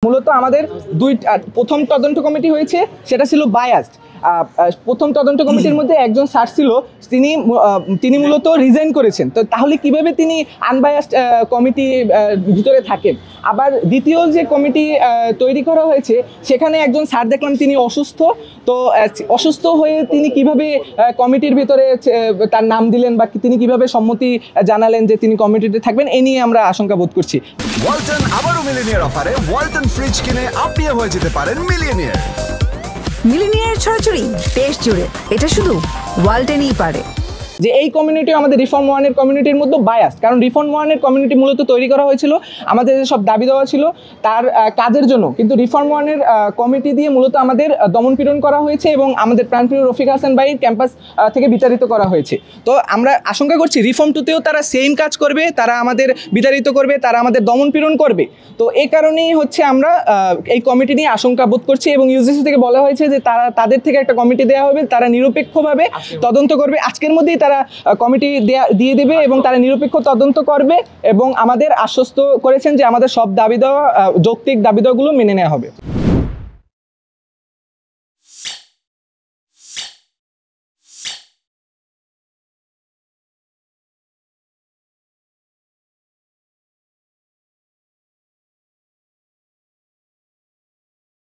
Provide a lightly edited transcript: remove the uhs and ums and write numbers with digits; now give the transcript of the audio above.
মূলত আমাদের প্রথম তদন্ত কমিটি হয়েছে, সেটা ছিল বায়াসড। প্রথম তদন্ত কমিটির মধ্যে একজন স্যার ছিল, তিনি মূলত রিজাইন করেছেন। তো তাহলে কিভাবে তিনি আনবায়াসড কমিটি ভিতরে থাকেন? আবার দ্বিতীয় যে কমিটি তৈরি করা হয়েছে, সেখানে একজন স্যার দেখলাম তিনি অসুস্থ। তো অসুস্থ হয়ে তিনি কিভাবে কমিটির ভিতরে তার নাম দিলেন, বা তিনি কিভাবে সম্মতি জানালেন যে তিনি কমিটিতে থাকবেন, এ নিয়ে আমরা আশঙ্কা বোধ করছি। ওয়ালটন আবারও মিলিনিয়ার অফারে ওয়ালটন ফ্রিজ কিনে আপনিও হয়ে যেতে পারেন মিলিয়নিয়ার। মিলিনিয়ার ছড়াছড়ি দেশ জুড়ে, এটা শুধু ওয়ালটনই পারে। যে এই কমিউনিটি আমাদের রিফর্ম ওয়ানের কমিউনিটির মধ্যে বায়াসড, কারণ রিফর্ম ওয়ানের কমিউনিটি মূলত তৈরি করা হয়েছিল আমাদের যে সব দাবি দেওয়া ছিল তার কাজের জন্য, কিন্তু রিফর্ম ওয়ানের কমিটি দিয়ে মূলত আমাদের দমনপীড়ন করা হয়েছে এবং আমাদের প্রাণপ্রিয় রফিক হাসান ভাইয়ের ক্যাম্পাস থেকে বিতাড়িত করা হয়েছে। তো আমরা আশঙ্কা করছি রিফর্ম টুতেও তারা সেম কাজ করবে, তারা আমাদের বিতাড়িত করবে, তারা আমাদের দমনপীড়ন করবে। তো এই কারণেই হচ্ছে আমরা এই কমিটি নিয়ে আশঙ্কা বোধ করছি, এবং ইউজিসি থেকে বলা হয়েছে যে তাদের থেকে একটা কমিটি দেওয়া হবে, তারা নিরপেক্ষভাবে তদন্ত করবে। আজকের মধ্যেই তারা কমিটি দিয়ে দেবে এবং তারা নিরপেক্ষ তদন্ত করবে, এবং আমাদের আশ্বস্ত করেছেন যে আমাদের সব দাবি দেওয়া যৌক্তিক দাবি দেওয়াগুলো মেনে নেওয়া হবে।